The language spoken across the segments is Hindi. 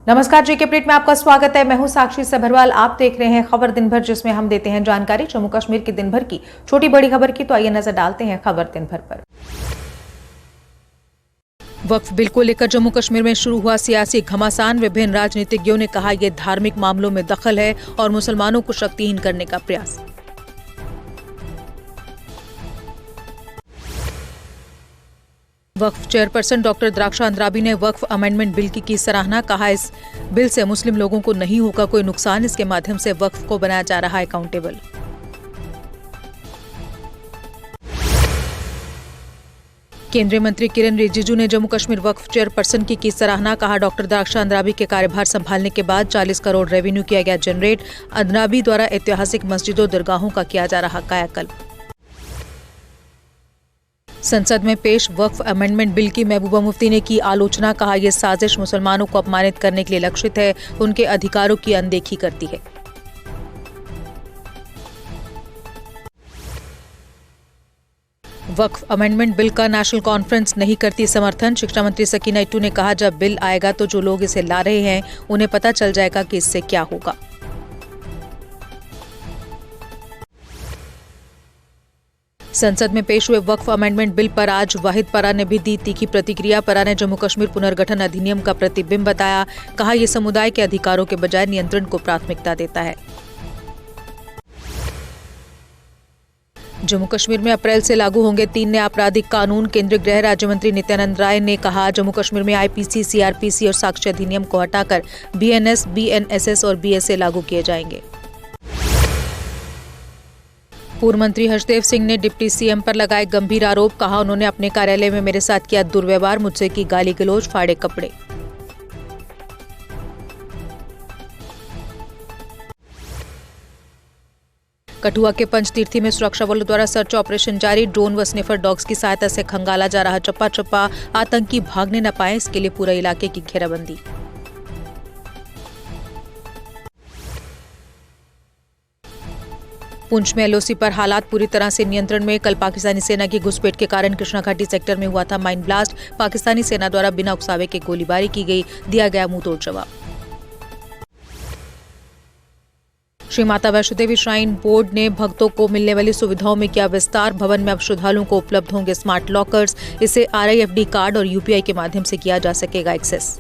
नमस्कार, जेके अपडेट में आपका स्वागत है। मैं हूं साक्षी सभरवाल। आप देख रहे हैं खबर दिन भर, जिसमें हम देते हैं जानकारी जम्मू कश्मीर की दिन भर की छोटी बड़ी खबर की। तो आइए नजर डालते हैं खबर दिन भर पर। वक्फ बिल को लेकर जम्मू कश्मीर में शुरू हुआ सियासी घमासान। विभिन्न राजनीतिज्ञों ने कहा यह धार्मिक मामलों में दखल है और मुसलमानों को शक्तिहीन करने का प्रयास। वक्फ चेयरपर्सन डॉक्टर द्राक्षा अंद्राबी ने वक्फ अमेंडमेंट बिल की सराहना। कहा इस बिल से मुस्लिम लोगों को नहीं होगा कोई नुकसान। इसके माध्यम से वक्फ को बनाया जा रहा है अकाउंटेबल। केंद्रीय मंत्री किरेन रिजिजू ने जम्मू कश्मीर वक्फ चेयरपर्सन की सराहना। कहा डॉक्टर द्राक्षा अंद्राबी के कार्यभार संभालने के बाद 40 करोड़ रेवेन्यू किया गया जनरेट। अंद्राबी द्वारा ऐतिहासिक मस्जिदों दरगाहों का किया जा रहा कायाकल्प। संसद में पेश वक्फ अमेंडमेंट बिल की महबूबा मुफ्ती ने की आलोचना। कहा यह साजिश मुसलमानों को अपमानित करने के लिए लक्षित है, उनके अधिकारों की अनदेखी करती है। वक्फ अमेंडमेंट बिल का नेशनल कॉन्फ्रेंस नहीं करती समर्थन। शिक्षा मंत्री सकीना इट्टू ने कहा जब बिल आएगा तो जो लोग इसे ला रहे हैं उन्हें पता चल जाएगा कि इससे क्या होगा। संसद में पेश हुए वक्फ अमेंडमेंट बिल पर आज वाहिद परा ने भी दी तीखी प्रतिक्रिया। परा ने जम्मू कश्मीर पुनर्गठन अधिनियम का प्रतिबिंब बताया। कहा यह समुदाय के अधिकारों के बजाय नियंत्रण को प्राथमिकता देता है। जम्मू कश्मीर में अप्रैल से लागू होंगे 3 नए आपराधिक कानून। केंद्रीय गृह राज्य मंत्री नित्यानंद राय ने कहा जम्मू कश्मीर में आईपीसी, सीआरपीसी और साक्ष्य अधिनियम को हटाकर बीएनएस, बीएनएसएस और बीएसए लागू किए जाएंगे। पूर्व मंत्री हर्षदेव सिंह ने डिप्टी सीएम पर लगाए गंभीर आरोप। कहा उन्होंने अपने कार्यालय में मेरे साथ किया दुर्व्यवहार, मुझसे की गाली गलौज, फाड़े कपड़े। कठुआ के पंचतीर्थी में सुरक्षा बलों द्वारा सर्च ऑपरेशन जारी। ड्रोन व स्निफर डॉग्स की सहायता से खंगाला जा रहा चप्पा चप्पा। आतंकी भागने न पाए, इसके लिए पूरे इलाके की घेराबंदी। पुंछ में एलओसी पर हालात पूरी तरह से नियंत्रण में। कल पाकिस्तानी सेना की घुसपैठ के कारण कृष्णा घाटी सेक्टर में हुआ था माइन ब्लास्ट। पाकिस्तानी सेना द्वारा बिना उकसावे के गोलीबारी की गई, दिया गया मुंहतोड़ जवाब। श्री माता वैष्णो देवी श्राइन बोर्ड ने भक्तों को मिलने वाली सुविधाओं में किया विस्तार। भवन में अब श्रद्धालुओं को उपलब्ध होंगे स्मार्ट लॉकर्स। इसे RIFD कार्ड और UPI के माध्यम से किया जा सकेगा एक्सेस।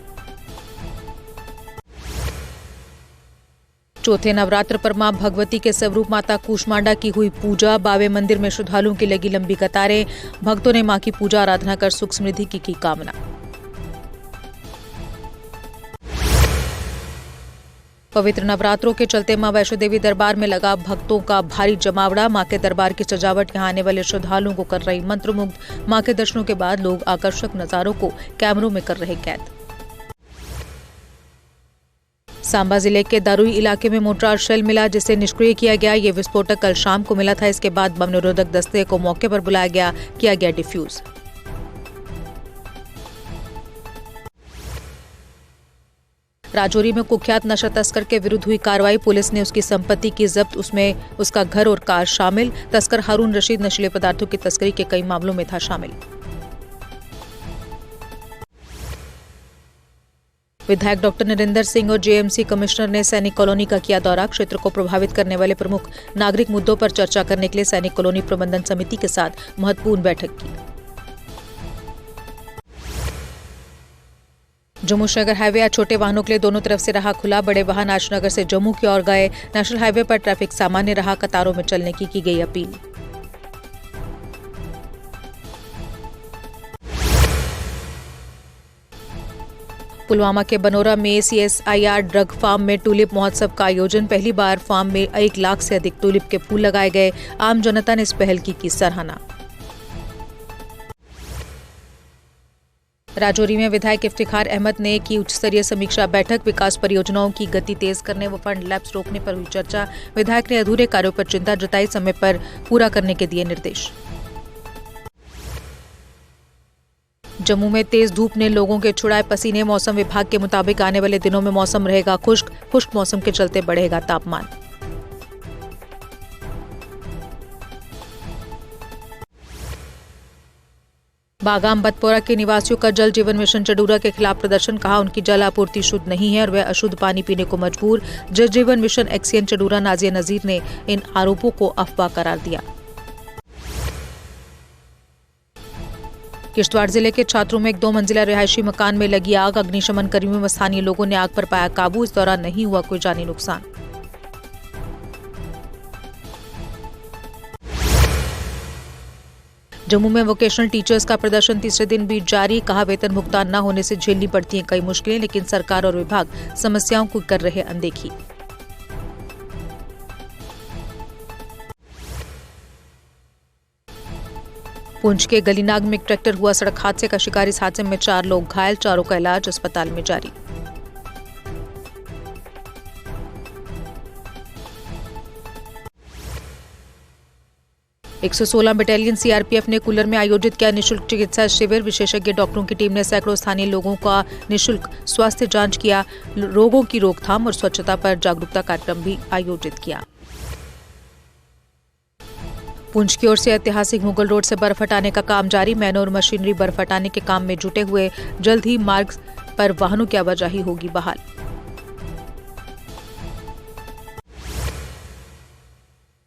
चौथे नवरात्र पर मां भगवती के स्वरूप माता कूष्मांडा की हुई पूजा। बावे मंदिर में श्रद्धालुओं की लगी लंबी कतारें। भक्तों ने मां की पूजा आराधना कर सुख समृद्धि की कामना। पवित्र नवरात्रों के चलते मां वैष्णो देवी दरबार में लगा भक्तों का भारी जमावड़ा। मां के दरबार की सजावट यहां आने वाले श्रद्धालुओं को कर रही मंत्रमुग्ध। मां के दर्शनों के बाद लोग आकर्षक नजारों को कैमरों में कर रहे कैद। सांबा जिले के दारुई इलाके में मोर्टार शेल मिला, जिसे निष्क्रिय किया गया। ये विस्फोटक कल शाम को मिला था। इसके बाद बम निरोधक दस्ते को मौके पर बुलाया गया, किया गया डिफ्यूज। राजौरी में कुख्यात नशा तस्कर के विरुद्ध हुई कार्रवाई। पुलिस ने उसकी संपत्ति की जब्त, उसमें उसका घर और कार शामिल। तस्कर हारून रशीद नशीले पदार्थों की तस्करी के कई मामलों में था शामिल। विधायक डॉक्टर नरेंद्र सिंह और जेएमसी कमिश्नर ने सैनिक कॉलोनी का किया दौरा। क्षेत्र को प्रभावित करने वाले प्रमुख नागरिक मुद्दों पर चर्चा करने के लिए सैनिक कॉलोनी प्रबंधन समिति के साथ महत्वपूर्ण बैठक की। जम्मू श्रीनगर हाईवे आज छोटे वाहनों के लिए दोनों तरफ से रहा खुला। बड़े वाहन आज श्रीनगर से जम्मू की ओर गए। नेशनल हाईवे पर ट्रैफिक सामान्य रहा। कतारों में चलने की गई अपील। पुलवामा के बनोरा में CSIR ड्रग फार्म में टूलिप महोत्सव का आयोजन। पहली बार फार्म में 1 लाख से अधिक टूलिप के फूल लगाए गए। आम जनता ने इस पहल की सराहना। राजौरी में विधायक इफ्तिखार अहमद ने की उच्च स्तरीय समीक्षा बैठक। विकास परियोजनाओं की गति तेज करने व फंड लैप्स रोकने पर हुई चर्चा। विधायक ने अधूरे कार्यों पर चिंता जताई, समय पर पूरा करने के दिए निर्देश। जम्मू में तेज धूप ने लोगों के छुड़ाए पसीने। मौसम विभाग के मुताबिक आने वाले दिनों में मौसम रहेगा खुश्क मौसम के चलते बढ़ेगा तापमान। बागाम बतपोरा के निवासियों का जल जीवन मिशन चडूरा के खिलाफ प्रदर्शन। कहा उनकी जल आपूर्ति शुद्ध नहीं है और वह अशुद्ध पानी पीने को मजबूर। जल जीवन मिशन एक्सीएन चडूरा नाजिया नजीर ने इन आरोपों को अफवाह करार दिया। किश्तवाड़ जिले के छात्रों में एक 2 मंजिला रिहायशी मकान में लगी आग। अग्निशमन कर्मियों व स्थानीय लोगों ने आग पर पाया काबू। इस दौरान नहीं हुआ कोई जानी नुकसान। जम्मू में वोकेशनल टीचर्स का प्रदर्शन तीसरे दिन भी जारी। कहा वेतन भुगतान न होने से झेलनी पड़ती हैं कई मुश्किलें, लेकिन सरकार और विभाग समस्याओं को कर रहे अनदेखी। पुंछ के गलीनाग में एक ट्रैक्टर हुआ सड़क हादसे का शिकार। इस हादसे में 4 लोग घायल, चारों का इलाज अस्पताल में जारी। एक 116 बटालियन सीआरपीएफ ने कूलर में आयोजित किया निःशुल्क चिकित्सा शिविर। विशेषज्ञ डॉक्टरों की टीम ने सैकड़ों स्थानीय लोगों का निःशुल्क स्वास्थ्य जांच किया। रोगों की रोकथाम और स्वच्छता पर जागरूकता कार्यक्रम भी आयोजित किया। पुंछ की ओर से ऐतिहासिक मुगल रोड से बर्फ हटाने का काम जारी। मैनोर मशीनरी बर्फ हटाने के काम में जुटे हुए। जल्द ही मार्ग पर वाहनों की आवाजाही होगी बहाल।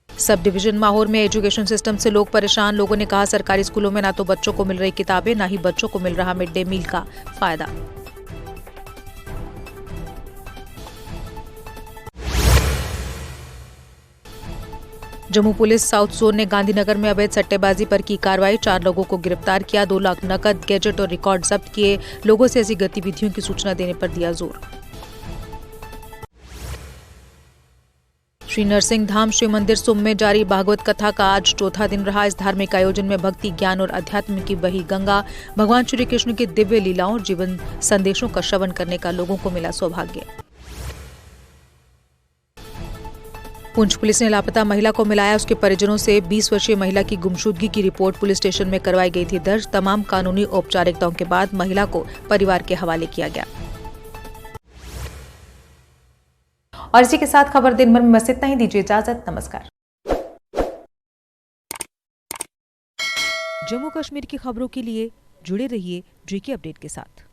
सब डिवीजन माहौर में एजुकेशन सिस्टम से लोग परेशान। लोगों ने कहा सरकारी स्कूलों में ना तो बच्चों को मिल रही किताबें, ना ही बच्चों को मिल रहा मिड डे मील का फायदा। जम्मू पुलिस साउथ जोन ने गांधीनगर में अवैध सट्टेबाजी पर की कार्रवाई। 4 लोगों को गिरफ्तार किया। 2 लाख नकद, गैजेट और रिकॉर्ड जब्त किए। लोगों से ऐसी गतिविधियों की सूचना देने पर दिया जोर। श्री नरसिंह धाम शिव मंदिर सुम में जारी भागवत कथा का आज चौथा दिन रहा। इस धार्मिक आयोजन में भक्ति, ज्ञान और अध्यात्म की बही गंगा। भगवान श्री कृष्ण की दिव्य लीलाओं और जीवन संदेशों का श्रवण करने का लोगों को मिला सौभाग्य। पुंछ पुलिस ने लापता महिला को मिलाया उसके परिजनों से। 20 वर्षीय महिला की गुमशुदगी की रिपोर्ट पुलिस स्टेशन में करवाई गई थी दर्ज। तमाम कानूनी औपचारिकताओं के बाद महिला को परिवार के हवाले किया गया। और इसी के साथ खबर दिन भर में बस इतना ही। दीजिए इजाजत, नमस्कार। जम्मू कश्मीर की खबरों के लिए जुड़े रहिए जेके अपडेट के साथ।